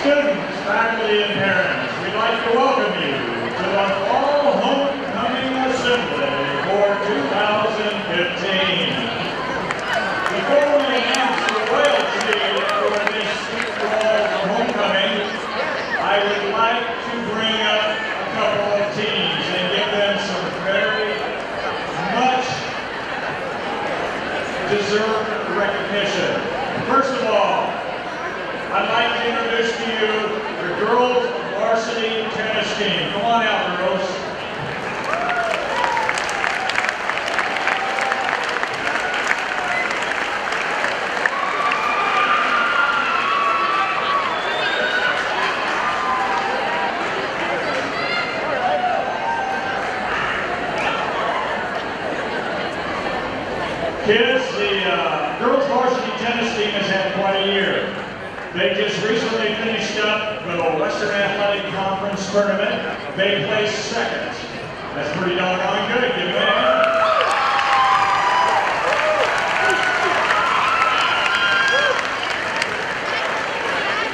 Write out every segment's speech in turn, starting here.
Students, faculty, and parents, we'd like to welcome you to the Fall Homecoming Assembly for 2015. Before we announce the royalty for this Fall Homecoming, I would like to bring up a couple of teams and give them some very much deserved recognition. First of all, I'd like to introduce to you the girls varsity tennis team. Come on out, girls. Kids, the girls varsity tennis team has had quite a year. They just recently finished up with a Western Athletic Conference tournament. They placed second. That's pretty doggone good. Give them a hand.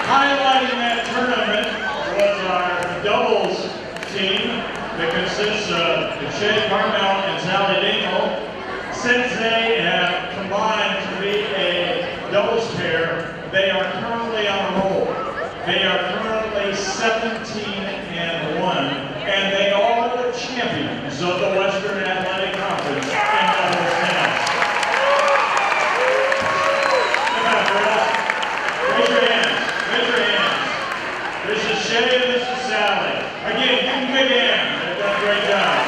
Highlighting that tournament was our doubles team that consists of Shay Carmel and Sally Dingle. Since they have combined to be a doubles pair, they are currently on a roll. They are currently 17-1, and they are the champions of the Western Athletic Conference in doubles tennis. Come on, girls. Raise your hands. Raise your hands. This is Shay and this is Sally. Again, give them a big hand. They've done a great job.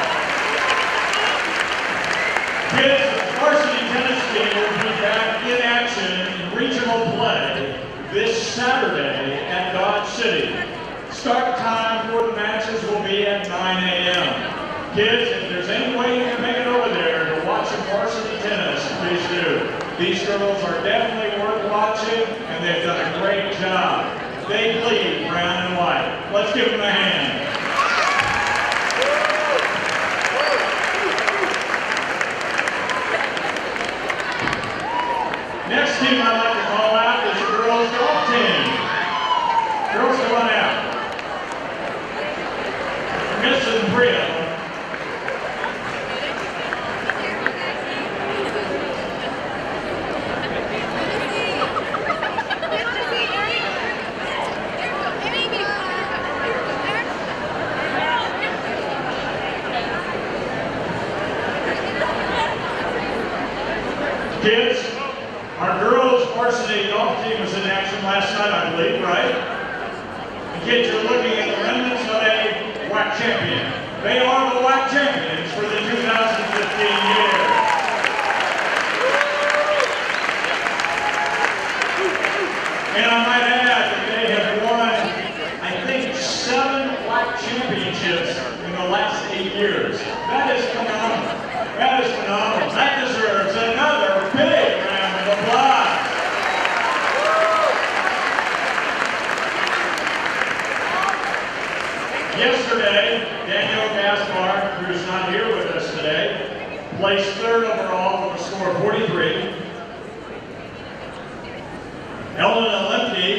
Kids, the varsity tennis team will be back in action in regional play this Saturday at Dodge City. Start time for the matches will be at 9 a.m. Kids, if there's any way you can make it over there to watch some varsity tennis, please do. These girls are definitely worth watching, and they've done a great job. They bleed brown and white. Let's give them a hand. Next team I'd like to call out is the girls golf team. Girls, come on out. Miss and Priya. Kids, our girls varsity golf team was in action last night, I believe, right? And kids, you're looking at the remnants of a WAC champion. They are the WAC champions for the 2015 year. And I might add that they have won, I think, 7 WAC championships in the last 8 years. That is phenomenal. That is phenomenal. That deserves another big round of applause. Yesterday, Danielle Gaspar, who's not here with us today, placed 3rd overall with a score of 43. Ellen Olympy,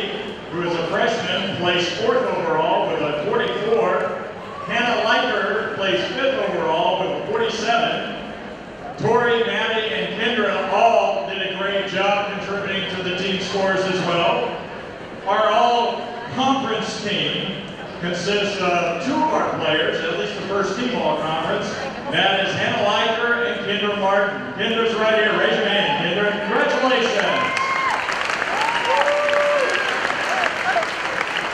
who is a freshman, placed 4th overall with a 44. Hannah Leiker placed 5th overall with a 47. Tori, Maddie, and Kendra all did a great job contributing to the team scores as well. Our all-conference team consists of 2 of our players, at least the first team all-conference. That is Hannah Leiker and Kendra Martin. Kendra's right here. Raise your hand, Kendra. Congratulations.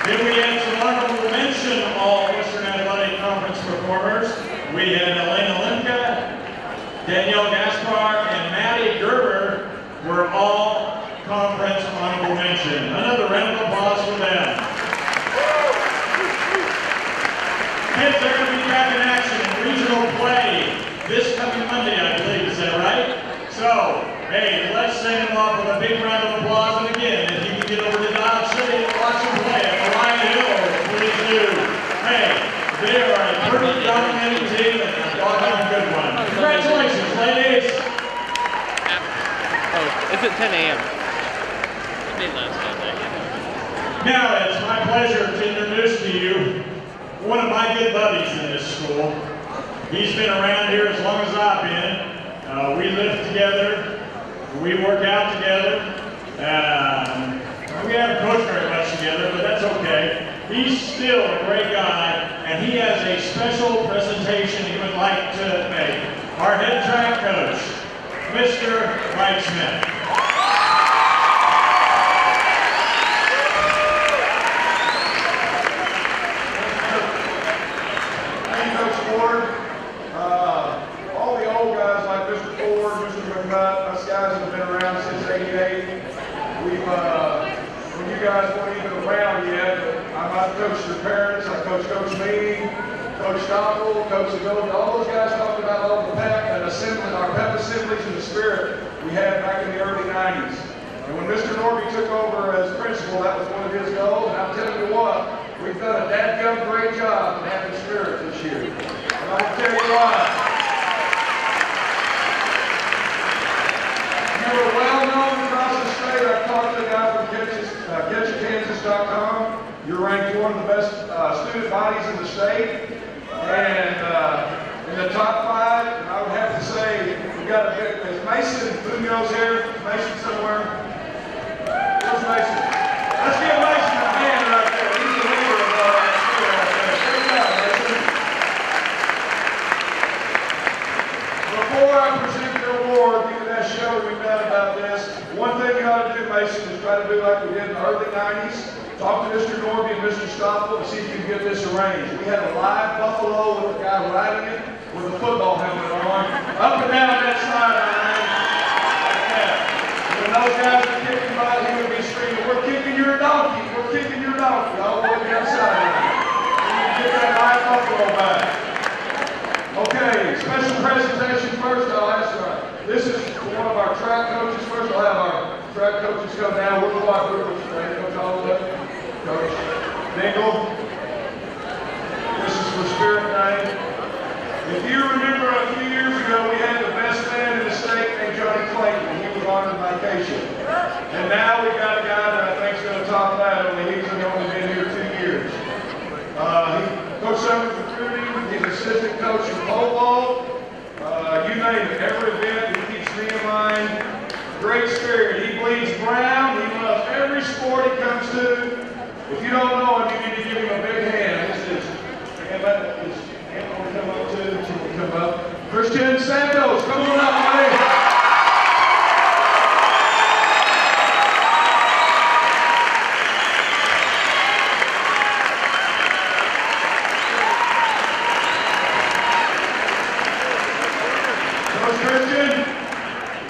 Then we had some honorable mention all Western Athletic Conference performers. We had Elena Limka, Danielle Gaspar, and Maddie Gerber were all conference honorable mention. Another round of applause for them. Kids, they're going to be back in action in regional play this coming Monday, I believe. Is that right? So, hey, let's send them off with a big round of applause. And again, if you can get over to Dodge City and watch them play at Ryan Hill, please do. Hey, they are a pretty dominating team and a doggone good one. Congratulations, ladies. Oh, it's at 10 a.m. It did last Sunday. Now it's my pleasure. pleasure to introduce to you one of my good buddies in this school. He's been around here as long as I've been. We live together, we work out together. We haven't coached very much together, but that's okay. He's still a great guy, and he has a special presentation he would like to make. Our head track coach, Mr. Mike Smith. All the old guys like Mr. Ford, Mr. McNutt, us guys that have been around since '88. When you guys weren't even around yet, I've coached your parents, I coached Coach Meany, Coach Stockwell, Coach Adobe. All those guys talked about all the pep and assembly, our pep assemblies and the spirit we had back in the early '90s. And when Mr. Norby took over as principal, that was one of his goals. And I'm telling you what, we've done a dadgum great job in having spirit this year. And I'm going to tell you what. You are well known across the state. I've talked to a guy from GCHS.com. You're ranked one of the best student bodies in the state. And in the top 5, I would have to say, we got a bit. Is Mason Munoz here? Mason somewhere? Where's Mason? Let's give Mason a hand right there. He's the leader of that school right there. Great job, Mason. Before I present the award, give me that show we've done about this. One thing you ought to do, Mason, is try to do like we did in the early '90s. Talk to Mr. Norby and Mr. Stockwell to see if you can get this arranged. We had a live buffalo with a guy riding it with a football helmet on, up and down that sideline. When those guys were kicking by, he would be screaming, "We're kicking your donkey! We're kicking your donkey!" all the way down the sideline. Get that live buffalo back. Okay, special presentation first. This is one of our track coaches. First, I'll have our track coaches come down. We'll go out there. Coach Oliver, Coach Dingle. This is for Spirit Night. If you remember a few years ago, we had the best man in the state named Johnny Clayton. He was on vacation. And now we got a guy that I think is going to top that, only he's only been here 2 years. He coached Summer recruiting. He's assistant coach in pole vault. You name it, every event he keeps me in mind. Great spirit. He bleeds brown. He loves every sport he comes to. If you don't know him, you need to give him a big hand. This is, and let his hand will come up too. She will come up. Christian Santos, come on up, buddy.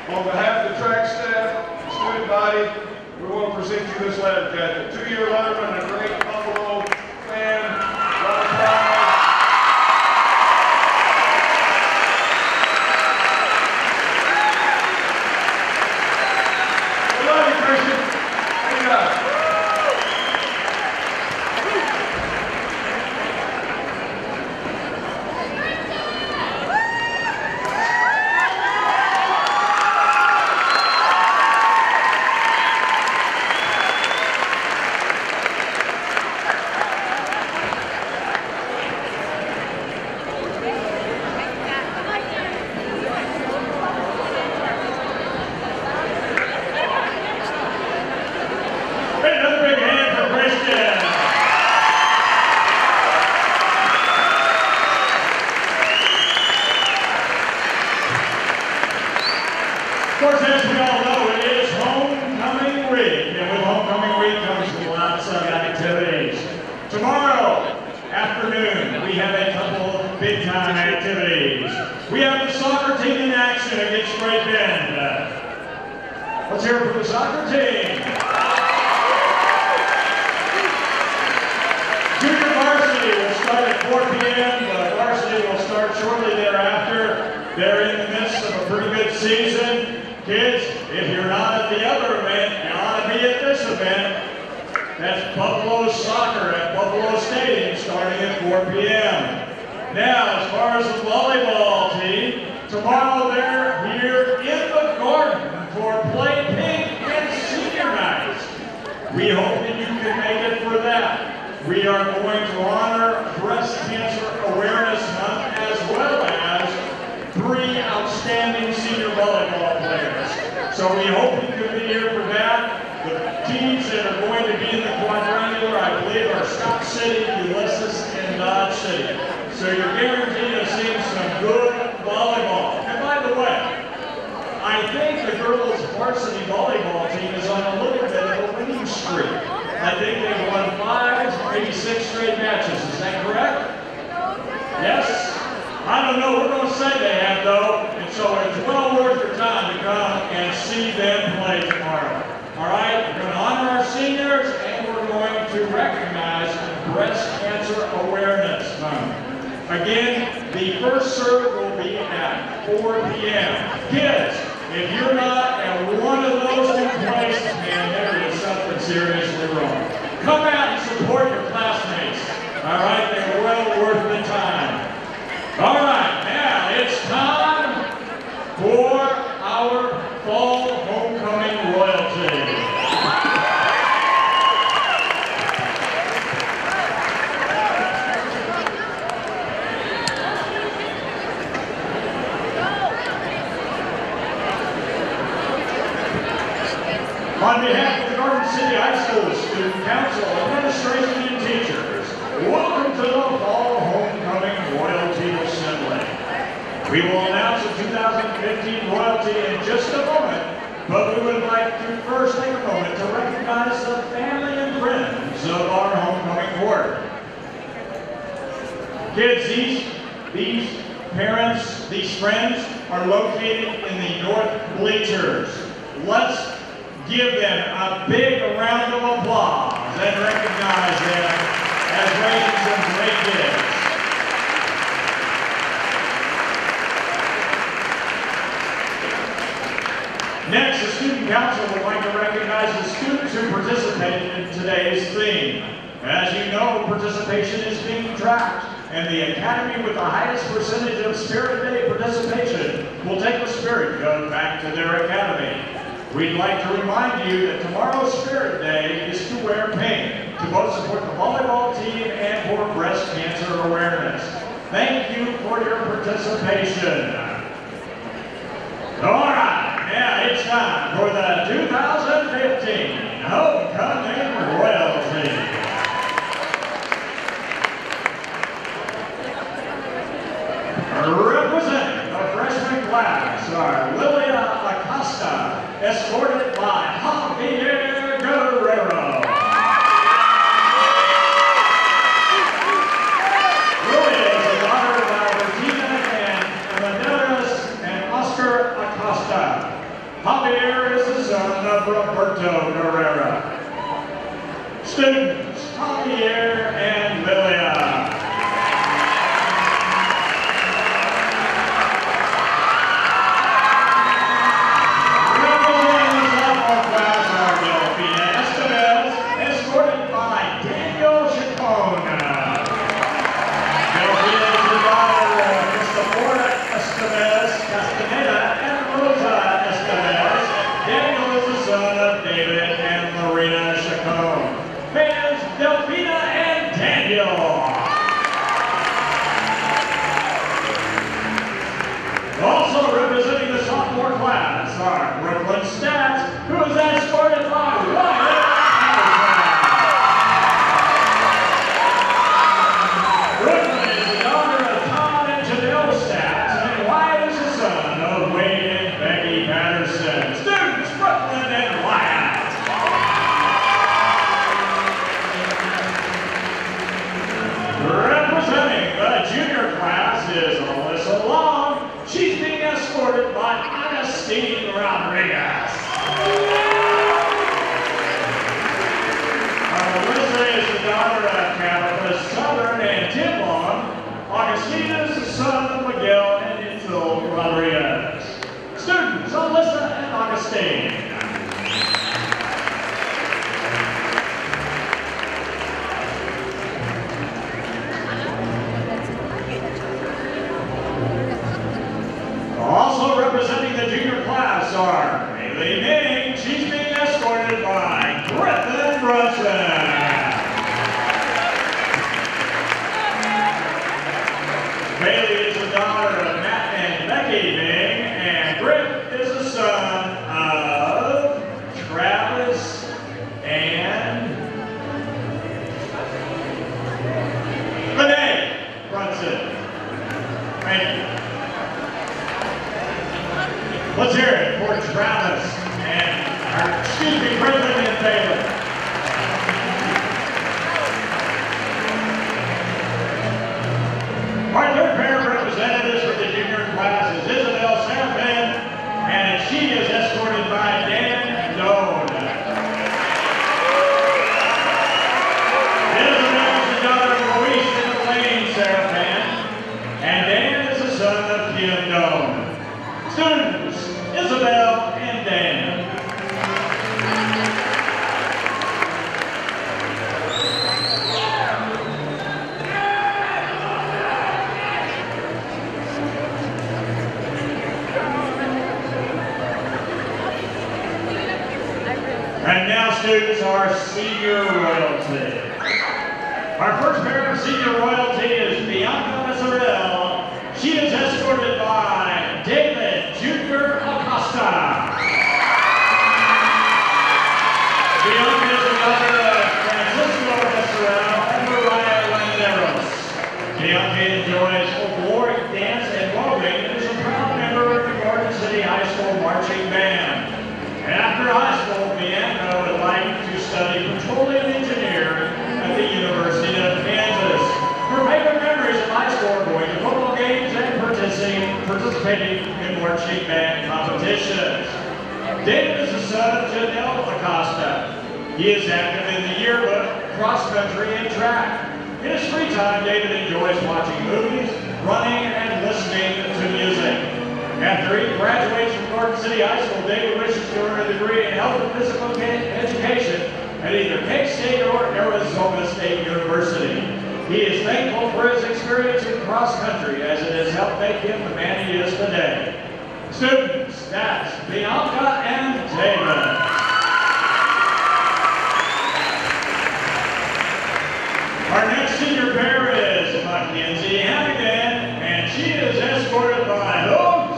On behalf of the track staff, the student body, we want to present you this letter jacket. 2-year letterman and a great Buffalo fan. A lot of pride. We love you, Christian. Thank you. Of course, as we all know, it is homecoming week, and with homecoming week comes lots of activities. Tomorrow afternoon, we have a couple of big-time activities. We have the soccer team in action against Great Bend. Let's hear it for the soccer team. Junior varsity will start at 4 p.m. The varsity will start shortly thereafter. They're in the midst of a pretty good season. Kids, if you're not at the other event, you ought to be at this event. That's Buffalo Soccer at Buffalo Stadium starting at 4 p.m. Now, as far as the volleyball team, tomorrow they're here in the garden for Play Pink and Senior Night. We hope that you can make it for that. we are going to honor Breast Cancer Awareness Month as well as 3 outstanding senior volleyball players. So we hope you can be here for that. The teams that are going to be in the quadrangular, I believe, are Scott City, Ulysses, and Dodge City. So you're guaranteed to see some good volleyball. And by the way, I think the girls' varsity volleyball team is on a little bit of a winning streak. I think they've won 5, maybe 6 straight matches. Is that correct? Yes? I don't know. We're going to say they have, though. And so it's well worth your time to come and see them play tomorrow. All right? We're going to honor our seniors, and we're going to recognize Breast Cancer Awareness Month. Again, the first serve will be at 4 p.m. Kids, if you're not at one of those 2 places, man, there is something seriously wrong. Come out and support your classmates. All right? They're well worth the time. All right, now it's time for our fall homecoming royalty. On behalf of the Garden City High School Student Council, administration, and teachers, welcome to the Fall Homecoming Royalty Assembly. We will announce the 2015 royalty in just a moment, but we would like to first take a moment to recognize the family and friends of our homecoming court. Kids, these parents, these friends are located in the north bleachers. Let's give them a big round of applause and recognize them as raising some great kids. Next, the Student Council would like to recognize the students who participated in today's theme. As you know, participation is being tracked, and the academy with the highest percentage of Spirit Day participation will take the Spirit Gun back to their academy. We'd like to remind you that tomorrow's Spirit Day is to wear pink, to both support the volleyball team and for breast cancer awareness. Thank you for your participation. All right, now it's time for the 2015 Homecoming Royalty. Representing the freshman class are Lilia Acosta, escorted by Javier Guerrero. Lilia is the daughter of Albertina and Amadeus and Oscar Acosta. Javier is the son of Roberto Guerrero. Students, Javier and Lilia. Also representing the sophomore class are Brooklyn Stats, who is escorted by Wyatt Anderson. Brooklyn is the daughter of Tom and Janelle Stats, and Wyatt is the son of Wade and Becky Patterson. Students, Brooklyn and Wyatt. Representing the junior class is Alyssa Long. She's being escorted by Augustine Rodriguez. Alyssa is the daughter of Tabitha Southern and Tim Long. Augustine is the son of Miguel and Ethel Rodriguez. Students, Alyssa and Augustine. Also representing the junior class are Haley Ming. She's being escorted by Griffin Brunson. students are senior royalty. Our first pair of senior royalty is Bianca Mazzarella. She is escorted by David Jr. Acosta. Bianca is the daughter of Francisco Mazzarella and Mariah Landeros. Bianca enjoys folkloric dance and welding and is a proud member of the Garden City High School marching band. After high school, Bianca would like to study petroleum engineering at the University of Kansas. Her favorite memories of high school are going to football games and participating in marching band competitions. David is the son of Janelle Acosta. He is active in the yearbook, cross country, and track. In his free time, David enjoys watching movies, running, and listening to music. After he graduates from Garden City High School, David wishes to earn a degree in health and physical education at either K-State or Arizona State University. He is thankful for his experience in cross country as it has helped make him the man he is today. Students, that's Bianca and David. Our next senior pair is Mackenzie Hannigan, and she is escorted by Jose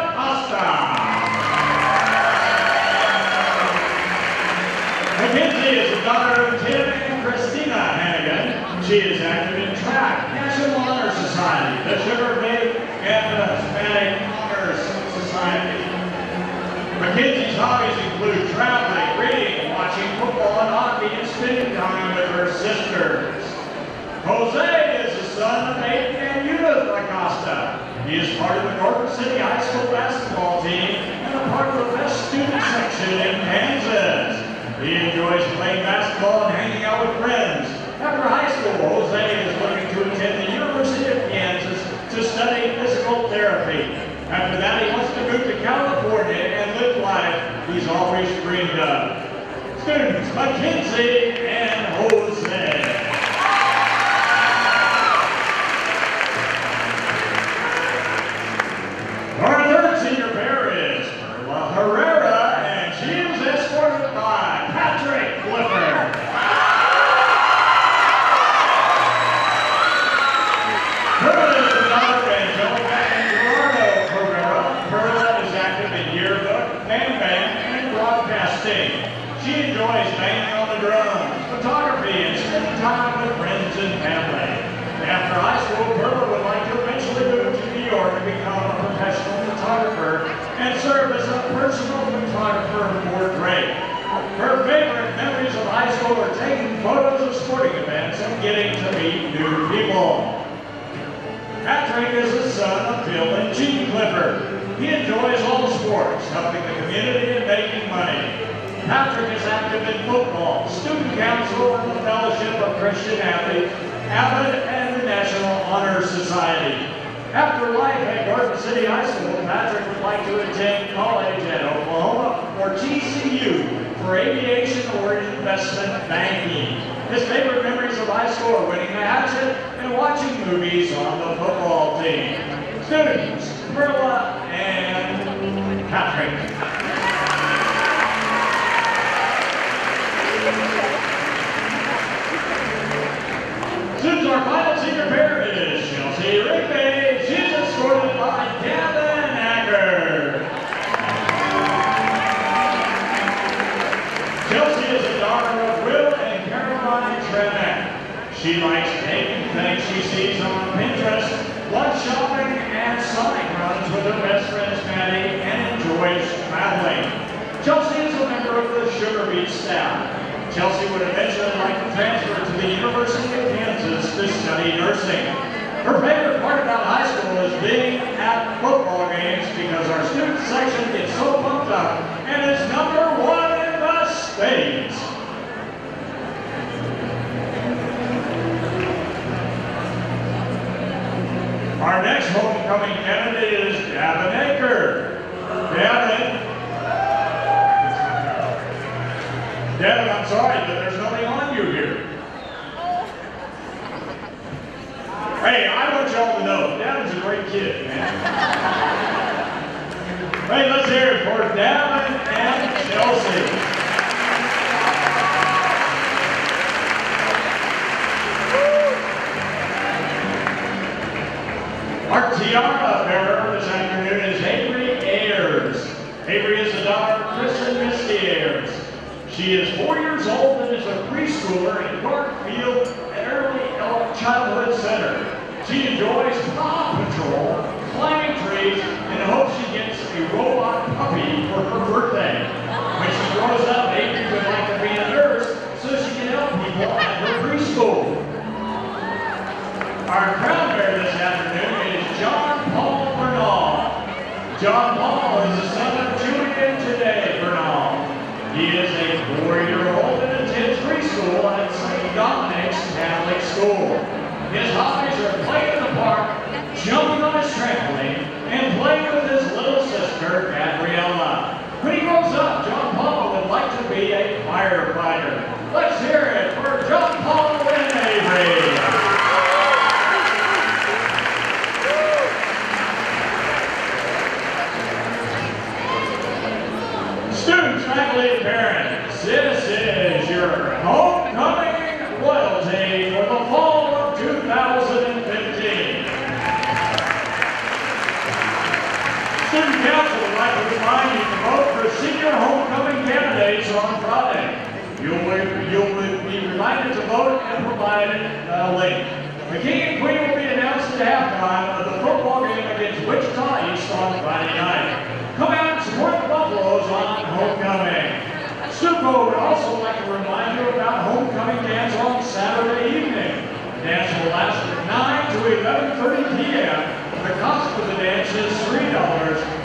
Acosta. Mackenzie is the daughter of Tim and Christina Hannigan. She is active in track, National Honor Society, the Sugar Babe, and the Hispanic Honors Society. Mackenzie's hobbies include traveling, reading, watching football and hockey, and spending time with her sisters. Jose is the son of Aiden and Judith Acosta. He is part of the Garden City High School basketball team and a part of the best student section in Kansas. He enjoys playing basketball and hanging out with friends. After high school, Jose is looking to attend the University of Kansas to study physical therapy. After that, he wants to move to California and live life he's always dreamed of. Students, Mackenzie and Jose. Our third senior pair is Perla Herrera, and she is escorted by Patrick Flipper. Perla is the daughter of Angelica and Gerardo Herrera. Perla is active in yearbook, band, and broadcasting. She enjoys banging on the drums, photography, and spending time with friends and family. After high school, Perla would like to eventually move to New York and become a professional photographer and serve as a personal photographer for Drake. Her favorite memories of high school are taking photos of sporting events and getting to meet new people. Patrick is the son of Bill and Jean Clifford. He enjoys all sports, helping the community and making money. Patrick is active in football, student council, and the Fellowship of Christian Athletes, Abbott, and the National Honor Society. After life at Garden City High School, Patrick would like to attend college at Oklahoma or GCU for aviation or investment banking. His favorite memories of high school are winning the hatchet and watching movies on the football team. Students, Perla and Patrick. Students, our final senior pair is Chelsea Rigby. She's escorted by Gavin Acker. Chelsea is the daughter of Will and Caroline Tremack. She likes taking things she sees on Pinterest, lunch shopping, and Sonic runs with her best friend Maddie, and enjoys traveling. Chelsea is a member of the Sugar Beach staff. Chelsea would eventually like to transfer to the University of Kansas to study nursing. Her favorite part about high school is being at football games because our student section gets so pumped up and is #1 in the state. Our next homecoming candidate is Gavin Aker. Gavin, I'm sorry, but there's nothing on you here. Hey, I want y'all to know, Gavin's a great kid, man. Hey, let's hear it for Gavin and Chelsea. preschooler in Garfield Early Childhood Center. She enjoys Paw Patrol, climbing trees, and hopes she gets a robot puppy for her birthday. When she grows up, Avery would like to be a nurse so she can help people at her preschool. Our crown bearer this afternoon is John Paul Bernal. John Paul is the son of Julian Today Bernal. He is a 4-year-old and attends preschool at St. Dominic's Catholic School. His hobbies are playing in the park, jumping on his trampoline, and playing with his little sister, Gabriella. When he grows up, John Paul would like to be a firefighter. Let's hear it for John Paul and Avery. Students, faculty, and parents, this is your homecoming royalty for the fall of 2015. Student Council would like to remind you to vote for senior homecoming candidates on Friday. You'll be reminded to vote and provided a link. The King and Queen will be announced at halftime of the football game against Wichita East on Friday night. Come out and support the Buffaloes on homecoming. Stuco would also like to remind you about homecoming dance on Saturday evening. The dance will last from 9 to 11:30 p.m. The cost of the dance is $3,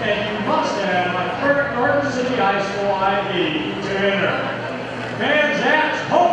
and you must have a current Garden City High School ID to enter. Fans, that's home.